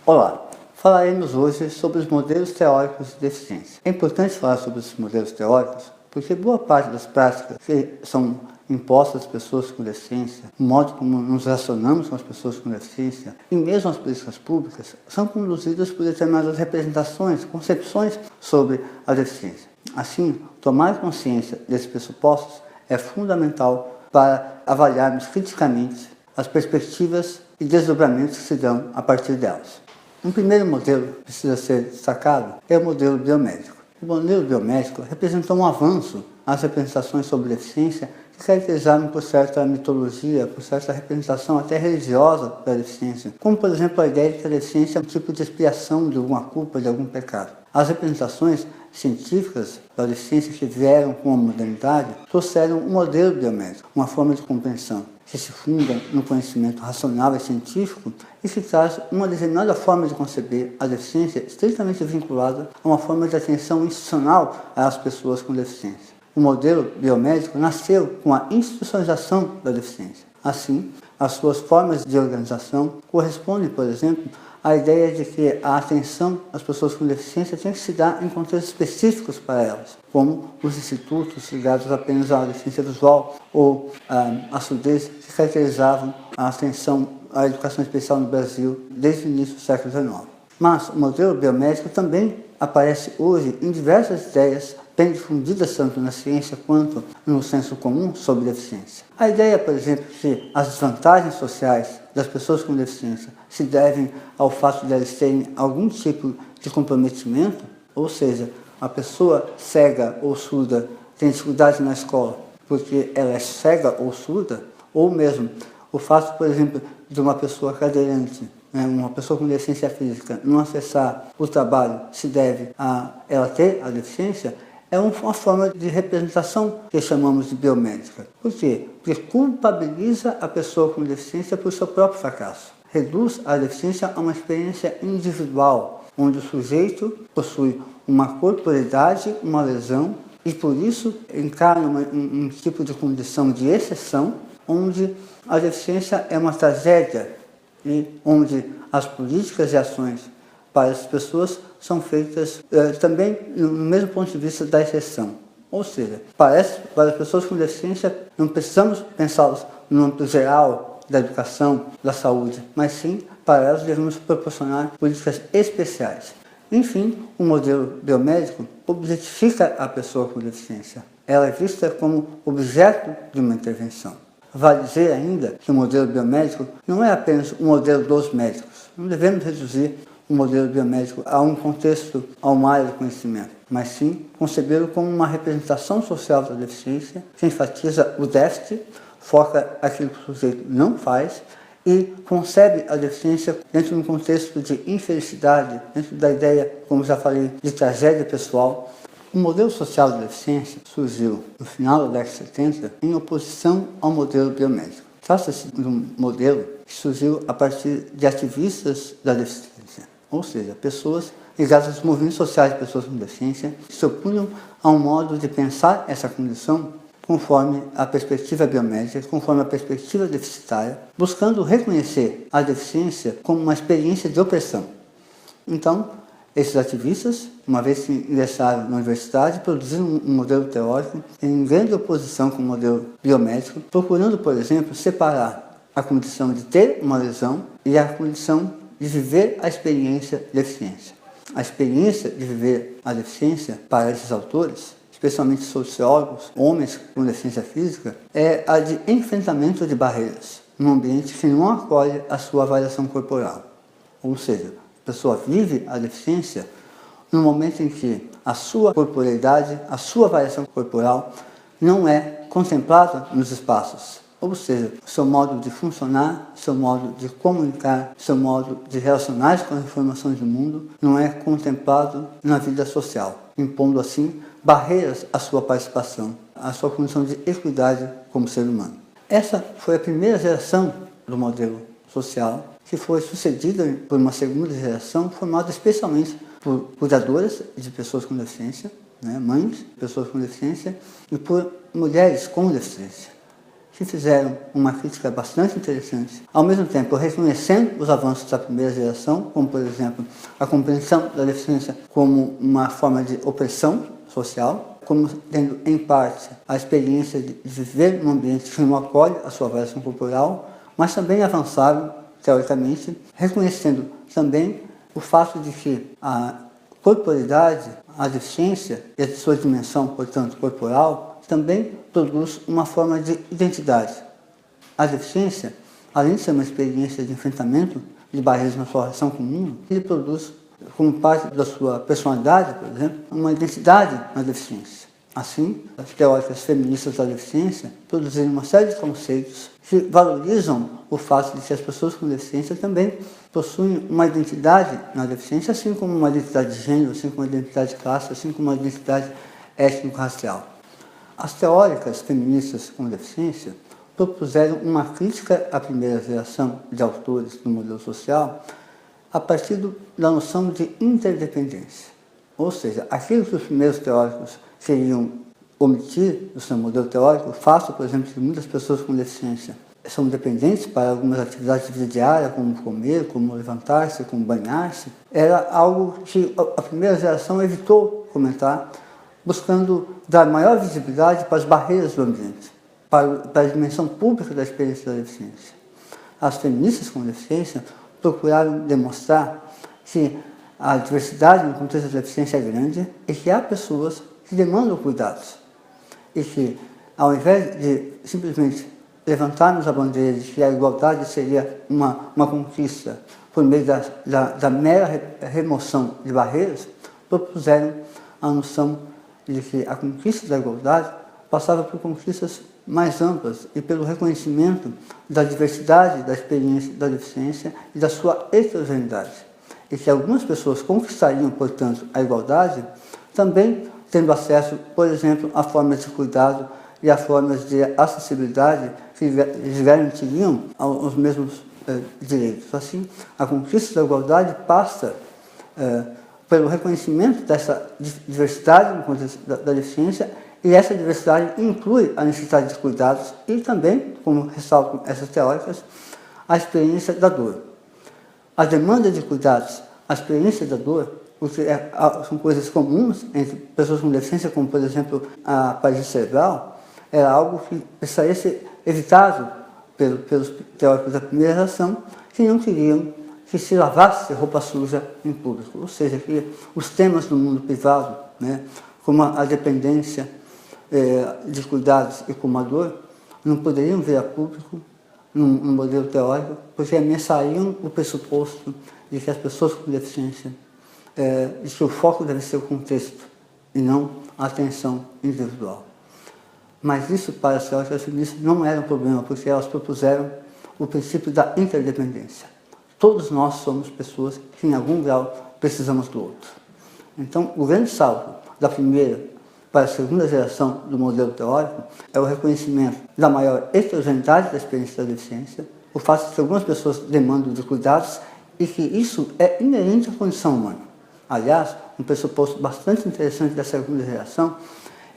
Olá, falaremos hoje sobre os modelos teóricos de deficiência. É importante falar sobre esses modelos teóricos porque boa parte das práticas que são impostas às pessoas com deficiência, o modo como nos relacionamos com as pessoas com deficiência e mesmo as políticas públicas são conduzidas por determinadas representações, concepções sobre a deficiência. Assim, tomar consciência desses pressupostos é fundamental para avaliarmos criticamente as perspectivas e desdobramentos que se dão a partir delas. Um primeiro modelo que precisa ser destacado é o modelo biomédico. O modelo biomédico representou um avanço às representações sobre deficiência que caracterizaram por certa mitologia, por certa representação até religiosa da deficiência, como por exemplo a ideia de que a deficiência é um tipo de expiação de alguma culpa, de algum pecado. As representações científicas da deficiência que vieram com a modernidade trouxeram um modelo biomédico, uma forma de compreensão que se funda no conhecimento racional e científico e que traz uma determinada forma de conceber a deficiência estritamente vinculada a uma forma de atenção institucional às pessoas com deficiência. O modelo biomédico nasceu com a institucionalização da deficiência. Assim, as suas formas de organização correspondem, por exemplo, à ideia de que a atenção às pessoas com deficiência tem que se dar em contextos específicos para elas, como os institutos ligados apenas à deficiência visual ou à surdez, que caracterizavam a atenção à educação especial no Brasil desde o início do século XIX. Mas o modelo biomédico também aparece hoje em diversas ideias bem difundidas tanto na ciência quanto no senso comum sobre deficiência. A ideia, por exemplo, que as desvantagens sociais das pessoas com deficiência se devem ao fato de elas terem algum tipo de comprometimento, ou seja, a pessoa cega ou surda tem dificuldade na escola porque ela é cega ou surda, ou mesmo o fato, por exemplo, de uma pessoa cadeirante, uma pessoa com deficiência física, não acessar o trabalho se deve a ela ter a deficiência, é uma forma de representação que chamamos de biomédica. Por quê? Porque culpabiliza a pessoa com deficiência por seu próprio fracasso. Reduz a deficiência a uma experiência individual, onde o sujeito possui uma corporeidade, uma lesão, e por isso encarna um tipo de condição de exceção, onde a deficiência é uma tragédia e onde as políticas e ações para as pessoas são feitas também no mesmo ponto de vista da exceção. Ou seja, para as pessoas com deficiência não precisamos pensá-las no âmbito geral da educação, da saúde, mas sim para elas devemos proporcionar políticas especiais. Enfim, o modelo biomédico objetifica a pessoa com deficiência. Ela é vista como objeto de uma intervenção. Vale dizer ainda que o modelo biomédico não é apenas um modelo dos médicos. Não devemos reduzir o modelo biomédico a um contexto, a uma área de conhecimento, mas sim concebê-lo como uma representação social da deficiência que enfatiza o déficit, foca aquilo que o sujeito não faz e concebe a deficiência dentro de um contexto de infelicidade, dentro da ideia, como já falei, de tragédia pessoal. O modelo social da deficiência surgiu no final da década de 70 em oposição ao modelo biomédico. Trata-se de um modelo que surgiu a partir de ativistas da deficiência, ou seja, pessoas ligadas aos movimentos sociais de pessoas com deficiência que se opunham a um modo de pensar essa condição conforme a perspectiva biomédica, conforme a perspectiva deficitária, buscando reconhecer a deficiência como uma experiência de opressão. Então, esses ativistas, uma vez que ingressaram na universidade, produziram um modelo teórico em grande oposição com o modelo biomédico, procurando, por exemplo, separar a condição de ter uma lesão e a condição de viver a experiência de deficiência. A experiência de viver a deficiência, para esses autores, especialmente sociólogos, homens com deficiência física, é a de enfrentamento de barreiras, num ambiente que não acolhe a sua avaliação corporal. Ou seja, a pessoa vive a deficiência no momento em que a sua corporeidade, a sua variação corporal não é contemplada nos espaços. Ou seja, o seu modo de funcionar, o seu modo de comunicar, o seu modo de relacionar com as informações do mundo não é contemplado na vida social, impondo assim barreiras à sua participação, à sua condição de equidade como ser humano. Essa foi a primeira geração do modelo social, que foi sucedida por uma segunda geração formada especialmente por cuidadoras de pessoas com deficiência, né, mães, pessoas com deficiência, e por mulheres com deficiência, que fizeram uma crítica bastante interessante, ao mesmo tempo reconhecendo os avanços da primeira geração, como por exemplo a compreensão da deficiência como uma forma de opressão social, como tendo em parte a experiência de viver num ambiente que não acolhe a sua variação corporal, mas também avançaram, teoricamente, reconhecendo também o fato de que a corporidade, a deficiência e a sua dimensão, portanto, corporal, também produz uma forma de identidade. A deficiência, além de ser uma experiência de enfrentamento de barreiras na sua relação com o mundo, ele produz, como parte da sua personalidade, por exemplo, uma identidade na deficiência. Assim, as teóricas feministas da deficiência produziram uma série de conceitos que valorizam o fato de que as pessoas com deficiência também possuem uma identidade na deficiência, assim como uma identidade de gênero, assim como uma identidade de classe, assim como uma identidade étnico-racial. As teóricas feministas com deficiência propuseram uma crítica à primeira geração de autores do modelo social a partir da noção de interdependência. Ou seja, aquilo que os primeiros teóricos queriam omitir do seu modelo teórico, o fato, por exemplo, que muitas pessoas com deficiência são dependentes para algumas atividades de vida diária, como comer, como levantar-se, como banhar-se, era algo que a primeira geração evitou comentar, buscando dar maior visibilidade para as barreiras do ambiente, para a dimensão pública da experiência da deficiência. As feministas com deficiência procuraram demonstrar que a diversidade no contexto da deficiência é grande e que há pessoas que demandam cuidados. E que, ao invés de simplesmente levantarmos a bandeira de que a igualdade seria uma conquista por meio da mera remoção de barreiras, propuseram a noção de que a conquista da igualdade passava por conquistas mais amplas e pelo reconhecimento da diversidade da experiência da deficiência e da sua heterogeneidade. E que algumas pessoas conquistariam, portanto, a igualdade, também tendo acesso, por exemplo, a formas de cuidado e a formas de acessibilidade que lhes garantiriam os mesmos direitos. Assim, a conquista da igualdade passa pelo reconhecimento dessa diversidade no contexto da deficiência, e essa diversidade inclui a necessidade de cuidados e também, como ressaltam essas teóricas, a experiência da dor. A demanda de cuidados, a experiência da dor, porque são coisas comuns entre pessoas com deficiência, como por exemplo a paralisia cerebral, era algo que precisaria ser evitado pelos teóricos da primeira geração, que não queriam que se lavasse roupa suja em público, ou seja, que os temas do mundo privado, né, como a dependência de cuidados e como a dor, não poderiam vir a público num modelo teórico, porque ameaçariam o pressuposto de que as pessoas com deficiência, de que o foco deve ser o contexto e não a atenção individual. Mas isso, para as teóricas feministas, não era um problema, porque elas propuseram o princípio da interdependência. Todos nós somos pessoas que, em algum grau, precisamos do outro. Então, o grande salto da primeira para a segunda geração do modelo teórico é o reconhecimento da maior heterogeneidade da experiência da deficiência, o fato de que algumas pessoas demandam de cuidados e que isso é inerente à condição humana. Aliás, um pressuposto bastante interessante da segunda geração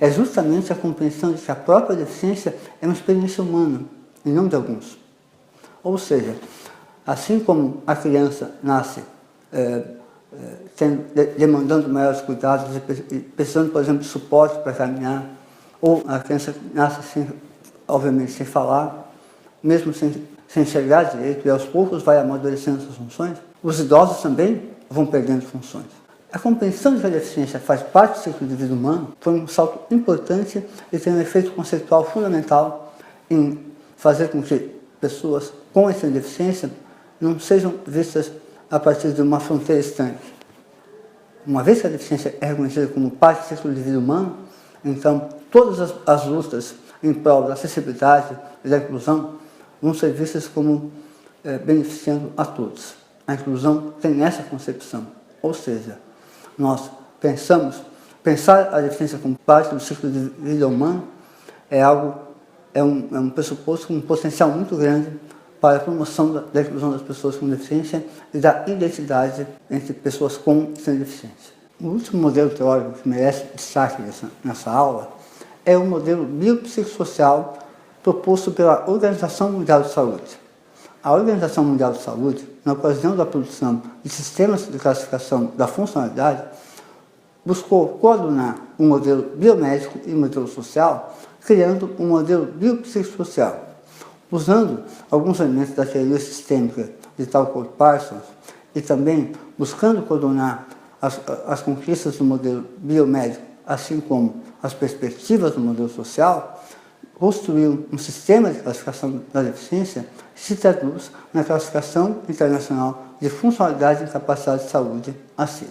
é justamente a compreensão de que a própria deficiência é uma experiência humana e não de alguns. Ou seja, assim como a criança nasce demandando maiores cuidados e precisando, por exemplo, de suporte para caminhar, ou a criança nasce, obviamente, sem falar, mesmo sem enxergar direito, e aos poucos vai amadurecendo essas funções, os idosos também vão perdendo funções. A compreensão de que a deficiência faz parte do ciclo de vida humano foi um salto importante e tem um efeito conceitual fundamental em fazer com que pessoas com essa deficiência não sejam vistas a partir de uma fronteira estanque. Uma vez que a deficiência é reconhecida como parte do ciclo de vida humano, então todas as lutas em prol da acessibilidade e da inclusão vão ser vistas como beneficiando a todos. A inclusão tem essa concepção, ou seja, nós pensar a deficiência como parte do ciclo de vida humano é um pressuposto com um potencial muito grande para a promoção da inclusão das pessoas com deficiência e da identidade entre pessoas com e sem deficiência. O último modelo teórico que merece destaque nessa aula é o modelo biopsicossocial proposto pela Organização Mundial de Saúde. A Organização Mundial de Saúde, na ocasião da produção de sistemas de classificação da funcionalidade, buscou coordenar um modelo biomédico e um modelo social, criando um modelo biopsicossocial. Usando alguns elementos da teoria sistêmica de Talcott Parsons e também buscando coordenar as conquistas do modelo biomédico, assim como as perspectivas do modelo social, construiu um sistema de classificação da deficiência que se traduz na Classificação Internacional de Funcionalidade e Capacidade de Saúde, a CIF.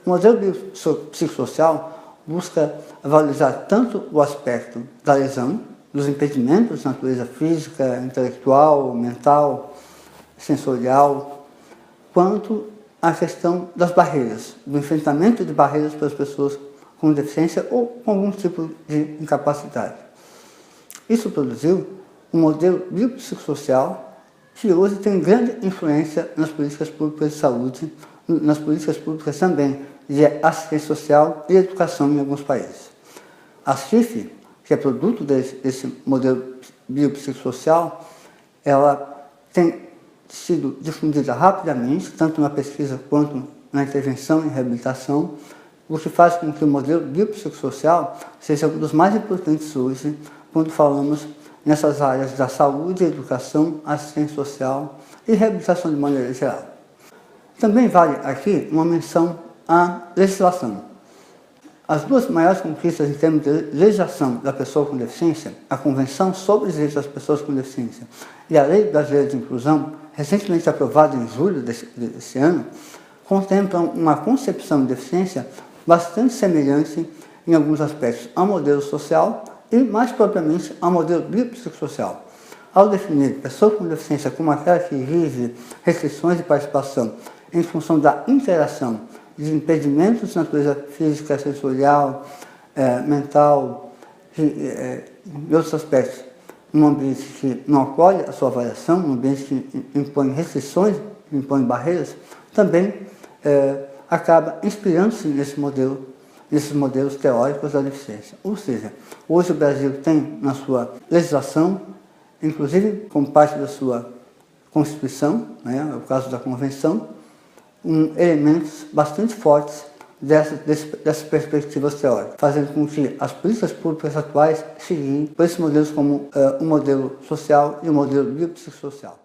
O modelo biopsicossocial busca valorizar tanto o aspecto da lesão, dos impedimentos de natureza física, intelectual, mental, sensorial, quanto a questão das barreiras, do enfrentamento de barreiras para as pessoas com deficiência ou com algum tipo de incapacidade. Isso produziu um modelo biopsicossocial que hoje tem grande influência nas políticas públicas de saúde, nas políticas públicas também de assistência social e educação em alguns países. A CIF, que é produto desse modelo biopsicossocial, ela tem sido difundida rapidamente, tanto na pesquisa quanto na intervenção e reabilitação, o que faz com que o modelo biopsicossocial seja um dos mais importantes hoje quando falamos nessas áreas da saúde, educação, assistência social e reabilitação de maneira geral. Também vale aqui uma menção à legislação. As duas maiores conquistas em termos de legislação da pessoa com deficiência, a Convenção sobre os Direitos das Pessoas com Deficiência e a Lei Brasileira de Inclusão, recentemente aprovada em julho desse ano, contemplam uma concepção de deficiência bastante semelhante em alguns aspectos ao modelo social e, mais propriamente, ao modelo biopsicossocial. Ao definir pessoa com deficiência como aquela que vive restrições de participação em função da interação de impedimentos de natureza física, sensorial, mental e outros aspectos, num ambiente que não acolhe a sua avaliação, num ambiente que impõe restrições, que impõe barreiras, também acaba inspirando-se nesses modelos teóricos da deficiência. Ou seja, hoje o Brasil tem na sua legislação, inclusive como parte da sua Constituição, é o caso da Convenção, elementos bastante fortes dessas perspectivas teóricas, fazendo com que as políticas públicas atuais se guiem por esses modelos como o modelo social e o modelo biopsicossocial.